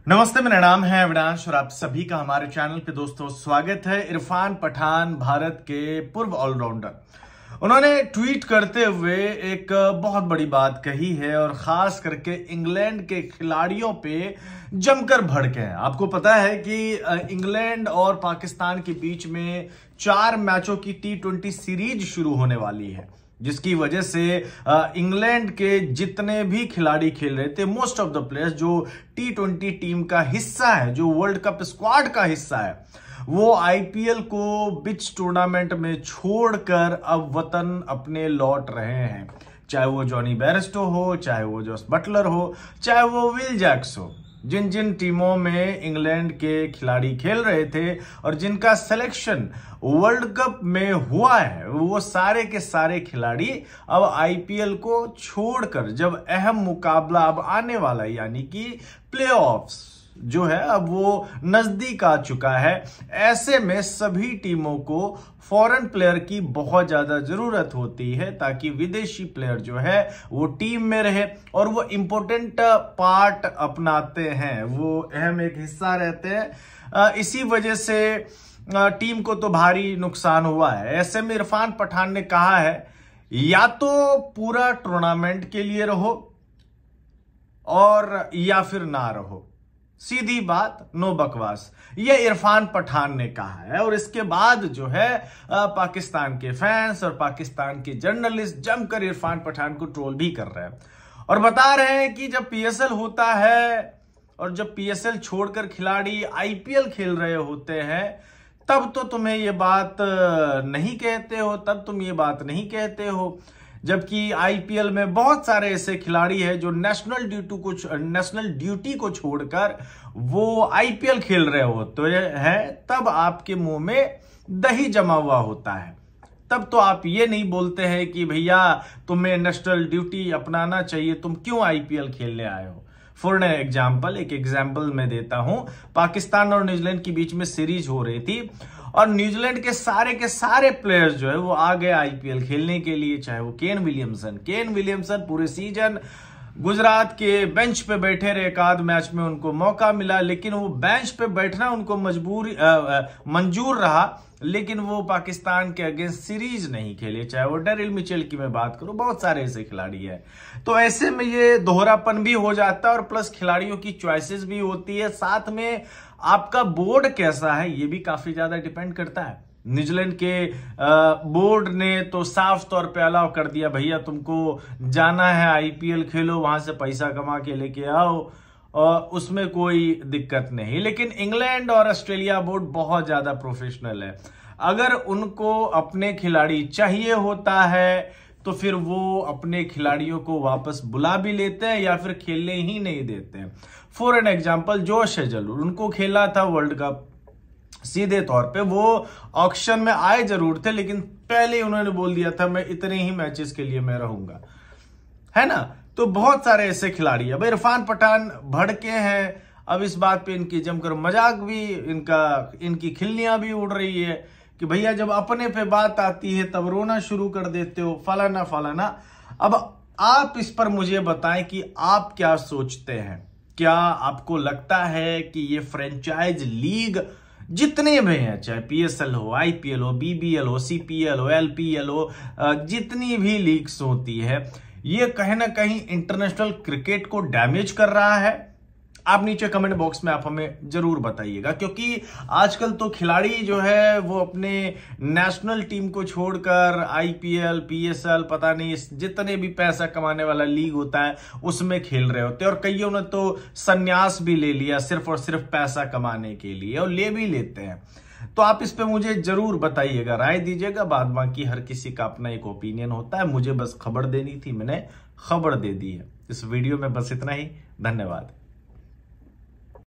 नमस्ते, मेरा नाम है अविनाश और आप सभी का हमारे चैनल पे दोस्तों स्वागत है। इरफान पठान भारत के पूर्व ऑलराउंडर, उन्होंने ट्वीट करते हुए एक बहुत बड़ी बात कही है और खास करके इंग्लैंड के खिलाड़ियों पे जमकर भड़के हैं। आपको पता है कि इंग्लैंड और पाकिस्तान के बीच में 4 मैचों की T20 सीरीज शुरू होने वाली है, जिसकी वजह से इंग्लैंड के जितने भी खिलाड़ी खेल रहे थे, मोस्ट ऑफ द प्लेयर्स जो T20 टीम का हिस्सा है, जो वर्ल्ड कप स्क्वाड का हिस्सा है, वो आईपीएल को बीच टूर्नामेंट में छोड़कर अब वतन अपने लौट रहे हैं। चाहे वो जॉनी बेयरस्टो हो, चाहे वो जोस बटलर हो, चाहे वो विल जैक्स हो, जिन जिन टीमों में इंग्लैंड के खिलाड़ी खेल रहे थे और जिनका सिलेक्शन वर्ल्ड कप में हुआ है, वो सारे के सारे खिलाड़ी अब आईपीएल को छोड़कर, जब अहम मुकाबला अब आने वाला है, यानी कि प्लेऑफ्स जो है अब वो नजदीक आ चुका है, ऐसे में सभी टीमों को फॉरेन प्लेयर की बहुत ज्यादा जरूरत होती है ताकि विदेशी प्लेयर जो है वो टीम में रहे और वो इंपॉर्टेंट पार्ट अपनाते हैं, वो अहम एक हिस्सा रहते हैं। इसी वजह से टीम को तो भारी नुकसान हुआ है। ऐसे में इरफान पठान ने कहा है, या तो पूरा टूर्नामेंट के लिए रहो और या फिर ना रहो। सीधी बात, नो बकवास, ये इरफान पठान ने कहा है। और इसके बाद जो है पाकिस्तान के फैंस और पाकिस्तान के जर्नलिस्ट जमकर इरफान पठान को ट्रोल भी कर रहे हैं और बता रहे हैं कि जब पीएसएल होता है और जब पीएसएल छोड़कर खिलाड़ी आईपीएल खेल रहे होते हैं, तब तो तुम्हें ये बात नहीं कहते हो, तब तुम ये बात नहीं कहते हो, जबकि आईपीएल में बहुत सारे ऐसे खिलाड़ी हैं जो नेशनल ड्यूटी को छोड़कर वो आईपीएल खेल रहे होते हैं, तब आपके मुंह में दही जमा हुआ होता है। तब तो आप ये नहीं बोलते हैं कि भैया तुम्हें नेशनल ड्यूटी अपनाना चाहिए, तुम क्यों आईपीएल खेलने आए हो। फॉर एग्जाम्पल, एक एग्जाम्पल मैं देता हूं। पाकिस्तान और न्यूजीलैंड के बीच में सीरीज हो रही थी और न्यूजीलैंड के सारे प्लेयर्स जो है वो आ गए आईपीएल खेलने के लिए, चाहे वो केन विलियमसन पूरे सीजन गुजरात के बेंच पे बैठे रहे। एक आध मैच में उनको मौका मिला, लेकिन वो बेंच पे बैठना उनको मंजूर रहा, लेकिन वो पाकिस्तान के अगेंस्ट सीरीज नहीं खेले। चाहे वो डेरिल मिचेल की मैं बात करूं, बहुत सारे ऐसे खिलाड़ी हैं। तो ऐसे में ये दोहरापन भी हो जाता है और प्लस खिलाड़ियों की चॉइसेस भी होती है। साथ में आपका बोर्ड कैसा है ये भी काफी ज्यादा डिपेंड करता है। न्यूजीलैंड के बोर्ड ने तो साफ तौर पे अलाउ कर दिया, भैया तुमको जाना है आईपीएल खेलो, वहां से पैसा कमा के लेके आओ, और उसमें कोई दिक्कत नहीं। लेकिन इंग्लैंड और ऑस्ट्रेलिया बोर्ड बहुत ज्यादा प्रोफेशनल है। अगर उनको अपने खिलाड़ी चाहिए होता है तो फिर वो अपने खिलाड़ियों को वापस बुला भी लेते हैं या फिर खेलने ही नहीं देते हैं। For an example, Josh Hazlewood, उनको खेला था वर्ल्ड कप, सीधे तौर पे वो ऑक्शन में आए जरूर थे, लेकिन पहले उन्होंने बोल दिया था मैं इतने ही मैचेस के लिए मैं रहूंगा, है ना। तो बहुत सारे ऐसे खिलाड़ी है। भाई इरफान पठान भड़के हैं, अब इस बात पे इनकी जमकर मजाक भी, इनकी खिल्लियां भी उड़ रही है कि भैया जब अपने पे बात आती है तब रोना शुरू कर देते हो, फलाना। अब आप इस पर मुझे बताएं कि आप क्या सोचते हैं। क्या आपको लगता है कि ये फ्रेंचाइज लीग जितने भी हैं, चाहे पीएसएल हो, आईपीएल हो, बीबीएल हो, सीपीएल हो, एलपीएल हो, जितनी भी लीग्स होती है, ये कहीं ना कहीं इंटरनेशनल क्रिकेट को डैमेज कर रहा है? आप नीचे कमेंट बॉक्स में आप हमें जरूर बताइएगा, क्योंकि आजकल तो खिलाड़ी जो है वो अपने नेशनल टीम को छोड़कर आईपीएल, पीएसएल, पता नहीं जितने भी पैसा कमाने वाला लीग होता है उसमें खेल रहे होते हैं, और कईयों ने तो संन्यास भी ले लिया सिर्फ और सिर्फ पैसा कमाने के लिए, और ले भी लेते हैं। तो आप इस पे मुझे जरूर बताइएगा, राय दीजिएगा। बाद बाकी हर किसी का अपना एक ओपिनियन होता है, मुझे बस खबर देनी थी, मैंने खबर दे दी है। इस वीडियो में बस इतना ही। धन्यवाद।